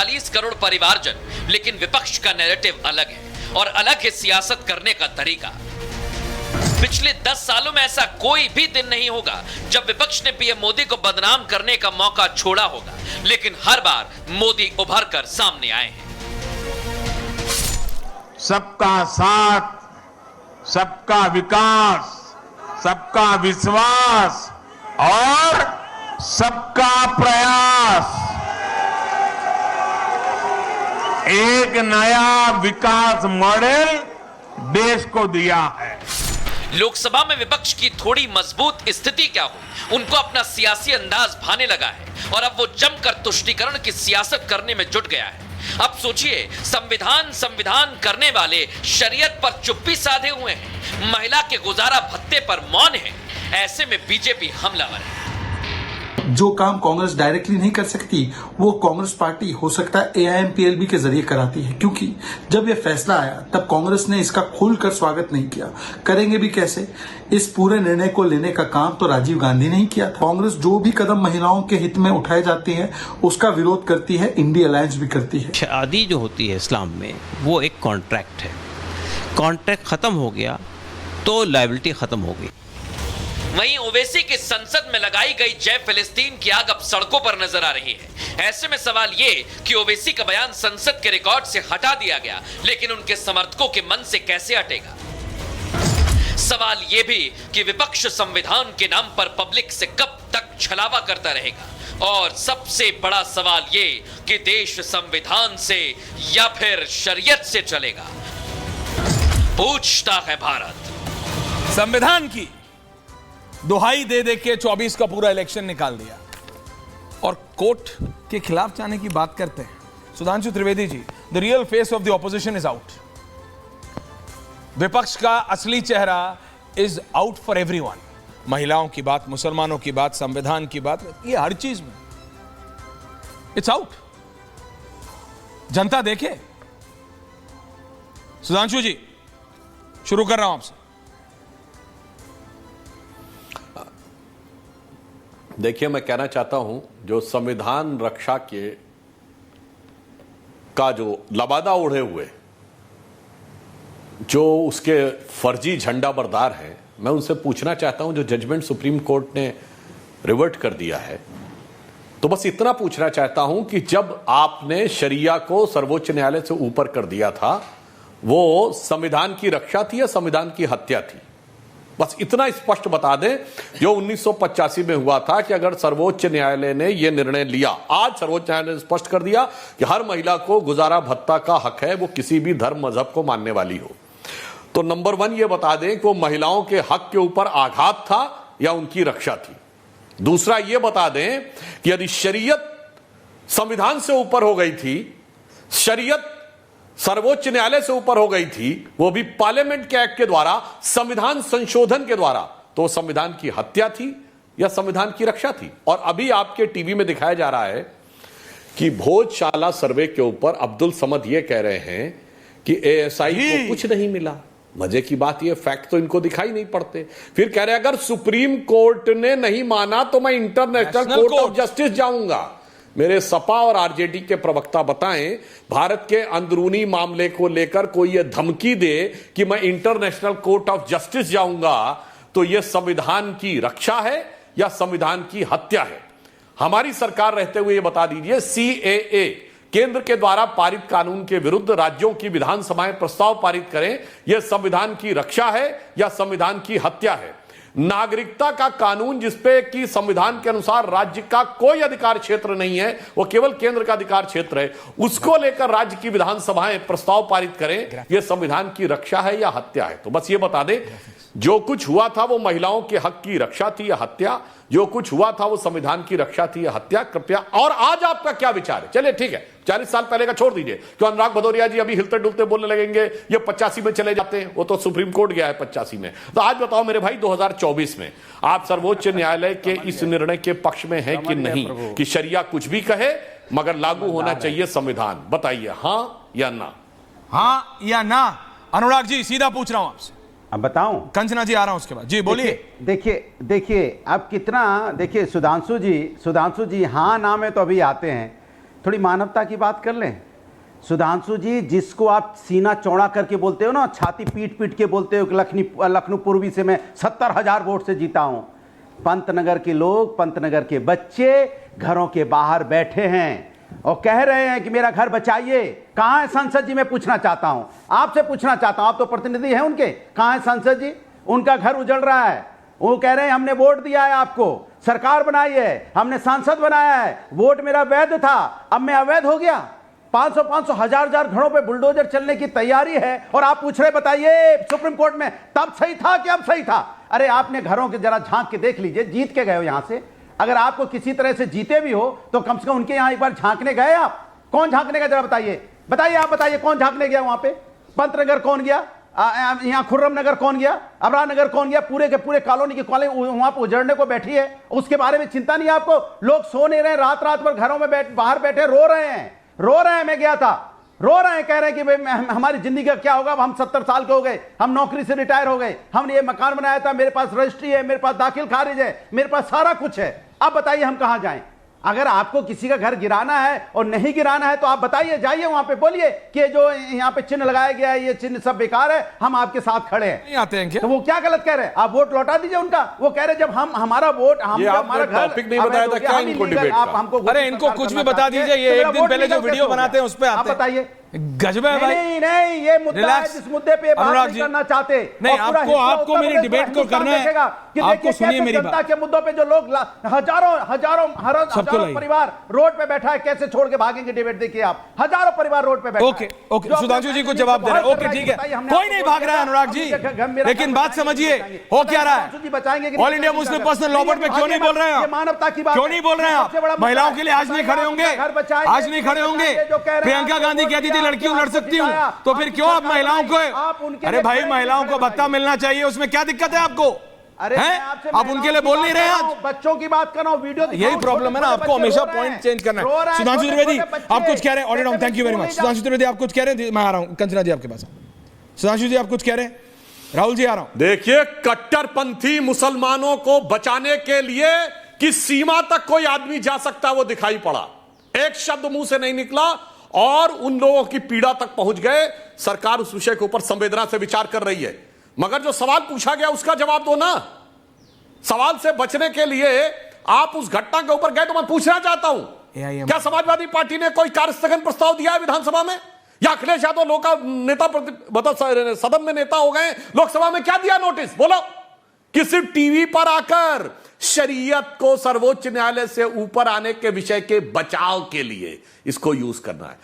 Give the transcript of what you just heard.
40 करोड़ परिवारजन, लेकिन विपक्ष का नैरेटिव अलग है और अलग है सियासत करने का तरीका। पिछले 10 सालों में ऐसा कोई भी दिन नहीं होगा जब विपक्ष ने पीएम मोदी को बदनाम करने का मौका छोड़ा होगा, लेकिन हर बार मोदी उभर कर सामने आए हैं। सबका साथ, सबका विकास, सबका विश्वास और सबका प्रयास, एक नया विकास मॉडल देश को दिया है। लोकसभा में विपक्ष की थोड़ी मजबूत स्थिति क्या हो, उनको अपना सियासी अंदाज भाने लगा है और अब वो जमकर तुष्टीकरण की सियासत करने में जुट गया है। अब सोचिए, संविधान करने वाले शरीयत पर चुप्पी साधे हुए हैं, महिला के गुजारा भत्ते पर मौन है। ऐसे में बीजेपी हमलावर है। जो काम कांग्रेस डायरेक्टली नहीं कर सकती वो कांग्रेस पार्टी हो सकता है एआईएमपीएलबी के जरिए कराती है, क्योंकि जब यह फैसला आया तब कांग्रेस ने इसका खुलकर स्वागत नहीं किया। करेंगे भी कैसे? इस पूरे निर्णय को लेने का काम तो राजीव गांधी ने ही किया था। कांग्रेस जो भी कदम महिलाओं के हित में उठाए जाते हैं उसका विरोध करती है, इंडिया अलायंस भी करती है। शादी जो होती है इस्लाम में वो एक कॉन्ट्रैक्ट है, कॉन्ट्रैक्ट खत्म हो गया तो लायबिलिटी खत्म हो गई। वहीं ओवैसी की संसद में लगाई गई जय फिलिस्तीन की आग अब सड़कों पर नजर आ रही है। ऐसे में सवाल ये कि ओवैसी का बयान संसद के रिकॉर्ड से हटा दिया गया, लेकिन उनके समर्थकों के मन से कैसे हटेगा? सवाल ये भी कि विपक्ष संविधान के नाम पर पब्लिक से कब तक छलावा करता रहेगा, और सबसे बड़ा सवाल ये कि देश संविधान से या फिर शरीयत से चलेगा। पूछता है भारत। संविधान की दुहाई दे दे के 24 का पूरा इलेक्शन निकाल दिया और कोर्ट के खिलाफ जाने की बात करते हैं। Sudhanshu Trivedi ji, the real face of the opposition is out. विपक्ष का असली चेहरा इज आउट फॉर एवरीवन। महिलाओं की बात, मुसलमानों की बात, संविधान की बात, ये हर चीज में इट्स आउट। जनता देखे। सुधांशु जी, शुरू कर रहा हूं आपसे। देखिए, मैं कहना चाहता हूं, जो संविधान रक्षा के का जो लबादा ओढ़े हुए जो उसके फर्जी झंडा बरदार हैं, मैं उनसे पूछना चाहता हूं, जो जजमेंट सुप्रीम कोर्ट ने रिवर्ट कर दिया है, तो बस इतना पूछना चाहता हूं कि जब आपने शरिया को सर्वोच्च न्यायालय से ऊपर कर दिया था, वो संविधान की रक्षा थी या संविधान की हत्या थी? बस इतना स्पष्ट बता दें। जो 1985 में हुआ था कि अगर सर्वोच्च न्यायालय ने यह निर्णय लिया, आज सर्वोच्च न्यायालय ने स्पष्ट कर दिया कि हर महिला को गुजारा भत्ता का हक है, वो किसी भी धर्म मजहब को मानने वाली हो। तो नंबर 1 ये बता दें कि वो महिलाओं के हक के ऊपर आघात था या उनकी रक्षा थी। दूसरा ये बता दें कि यदि शरीयत संविधान से ऊपर हो गई थी, शरीयत सर्वोच्च न्यायालय से ऊपर हो गई थी, वो भी पार्लियामेंट के एक्ट के द्वारा, संविधान संशोधन के द्वारा, तो संविधान की हत्या थी या संविधान की रक्षा थी? और अभी आपके टीवी में दिखाया जा रहा है कि भोजशाला सर्वे के ऊपर अब्दुल समद ये कह रहे हैं कि एएसआई को कुछ नहीं मिला। मजे की बात ये, फैक्ट तो इनको दिखाई नहीं पड़ते। फिर कह रहे अगर सुप्रीम कोर्ट ने नहीं माना तो मैं इंटरनेशनल कोर्ट ऑफ जस्टिस जाऊंगा। मेरे सपा और आरजेडी के प्रवक्ता बताएं, भारत के अंदरूनी मामले को लेकर कोई यह धमकी दे कि मैं इंटरनेशनल कोर्ट ऑफ जस्टिस जाऊंगा, तो यह संविधान की रक्षा है या संविधान की हत्या है? हमारी सरकार रहते हुए यह बता दीजिए, सीएए केंद्र के द्वारा पारित कानून के विरुद्ध राज्यों की विधानसभाएं प्रस्ताव पारित करें, यह संविधान की रक्षा है या संविधान की हत्या है? नागरिकता का कानून, जिसपे कि संविधान के अनुसार राज्य का कोई अधिकार क्षेत्र नहीं है, वो केवल केंद्र का अधिकार क्षेत्र है, उसको लेकर राज्य की विधानसभाएं प्रस्ताव पारित करें, यह संविधान की रक्षा है या हत्या है? तो बस ये बता दें, जो कुछ हुआ था वो महिलाओं के हक की रक्षा थी या हत्या? जो कुछ हुआ था वो संविधान की रक्षा थी या हत्या? कृपया। और आज आपका क्या विचार है? चलिए ठीक है, 40 साल पहले का छोड़ दीजिए। क्यों अनुराग भदौरिया जी अभी हिलते डुलते बोलने लगेंगे ये 85 में चले जाते हैं, वो तो सुप्रीम कोर्ट गया है 85 में। तो आज बताओ मेरे भाई, 2024 में आप सर्वोच्च न्यायालय के इस निर्णय के पक्ष में है कि नहीं, कि शरिया कुछ भी कहे मगर लागू होना चाहिए संविधान? बताइए, हां या ना? हां या ना? अनुराग जी, सीधा पूछ रहा हूं आपसे। अब बताऊं? कंचना जी आ रहा हूं उसके बाद। जी बोलिए। देखिए अब कितना, देखिए सुधांशु जी हां ना में तो अभी आते हैं, थोड़ी मानवता की बात कर लें। सुधांशु जी, जिसको आप सीना चौड़ा करके बोलते हो ना, छाती पीट पीट के बोलते हो कि लखनऊ पूर्वी से मैं 70,000 वोट से जीता हूं, पंतनगर के लोग, पंतनगर के बच्चे घरों के बाहर बैठे हैं और कह रहे हैं कि मेरा घर बचाइए। कहां है संसद जी? मैं पूछना चाहता हूं, आपसे पूछना चाहता हूं, आप तो प्रतिनिधि हैं उनके, कहां है संसद जी? उनका घर उजड़ रहा है, वो कह रहे हैं हमने वोट दिया है, आपको सरकार बनाई है, हमने सांसद बनाया है, वोट मेरा वैध था, अब मैं अवैध हो गया। 500 हजार घरों पे बुलडोजर चलने की तैयारी है और आप पूछ रहे बताइए सुप्रीम कोर्ट में तब सही था कि अब सही था? अरे आपने घरों के जरा झांक के देख लीजिए, जीत के गए हो यहां से, अगर आपको किसी तरह से जीते भी हो तो कम से कम उनके यहां एक बार झांकने गए आप? कौन झांकने गया जरा बताइए, बताइए, आप बताइए कौन झांकने गया वहां पे? पंतनगर कौन गया? यहां खुर्रम नगर कौन गया? अबरा नगर कौन गया? पूरे के पूरे कॉलोनी की कॉलोनी वहां पर उजड़ने को बैठी है, उसके बारे में चिंता नहीं है आपको? लोग सो नहीं रहे, रात रात भर घरों में बाहर बैठे रो रहे हैं, रो रहे हैं। मैं गया था, रो रहे हैं, कह रहे हैं कि भाई हमारी जिंदगी का क्या होगा, हम 70 साल के हो गए, हम नौकरी से रिटायर हो गए, हमने ये मकान बनाया था, मेरे पास रजिस्ट्री है, मेरे पास दाखिल खारिज है, मेरे पास सारा कुछ है, अब बताइए हम कहां जाएं? अगर आपको किसी का घर गिराना है और नहीं गिराना है तो आप बताइए, जाइए वहां पे, बोलिए कि जो यहाँ पे चिन्ह लगाया गया है ये चिन्ह सब बेकार है, हम आपके साथ खड़े हैं। नहीं आते हैं क्या? तो वो क्या गलत कह रहे हैं? आप वोट लौटा दीजिए उनका। वो कह रहे जब हम हमारा वोट, हम हमारा घर टॉपिक नहीं बताया था क्या इनको डिबेट आप का? हमको, अरे इनको कुछ भी बता दीजिए, ये एक दिन पहले जो वीडियो बनाते हैं उस पे आते हैं। बताइए। गजब है भाई। नहीं, ये मुद्दा है जिस मुद्दे पे बात नहीं करना चाहते। नहीं, आपको मेरी डिबेट को करना है। आपको सुनिए मेरी बात। के मुद्दों पे जो लोग हजारों परिवार रोड पे बैठा है, कैसे छोड़ के भागेंगे डिबेट? देखिए आप, हजारों परिवार रोड पे बैठा है। ओके, सुधांशु जी को जवाब दे रहे हैं। ओके ठीक है, कोई नहीं भाग रहा है अनुराग जी, लेकिन बात समझिए हो क्या रहा है। All India Muslim personal law board पे क्यों नहीं बोल रहे हैं? मानवता की बात क्यों नहीं बोल रहे हैं आप? महिलाओं के लिए आज नहीं खड़े होंगे, आज नहीं खड़े होंगे। प्रियंका गांधी कहती थी लड़कियों लड़ सकती हूं, तो फिर क्यों आप महिलाओं को? अरे भाई, महिलाओं को भत्ता मिलना चाहिए, उसमें क्या दिक्कत है आपको? अरे आप उनके लिए बोल नहीं रहे आज? बच्चों की बात कर रहा हूं, वीडियो यही प्रॉब्लम है ना, आपको हमेशा पॉइंट चेंज करना है। सुधांशु त्रिवेदी आप कुछ कह रहे हैं? Audit, thank you very much. Sudhanshu Trivedi आप कुछ कह रहे हैं? मैं आ रहा हूं, कंचना जी आपके पास। सुधांशु जी आप कुछ कह रहे हैं? राहुल जी आ रहा हूं। देखिए, कट्टरपंथी मुसलमानों को बचाने के लिए किस सीमा तक कोई आदमी जा सकता वो दिखाई पड़ा, एक शब्द मुंह से नहीं निकला और उन लोगों की पीड़ा तक पहुंच गए। सरकार उस विषय के ऊपर संवेदना से विचार कर रही है, मगर जो सवाल पूछा गया उसका जवाब दो ना। सवाल से बचने के लिए आप उस घटना के ऊपर गए, तो मैं पूछना चाहता हूं, क्या समाजवादी पार्टी ने कोई कार्यस्थगन प्रस्ताव दिया है विधानसभा में? या अखिलेश यादव लोग का नेता सदन में नेता हो गए, लोकसभा में क्या दिया नोटिस? बोलो। किसी टीवी पर आकर शरीयत को सर्वोच्च न्यायालय से ऊपर आने के विषय के बचाव के लिए इसको यूज करना है।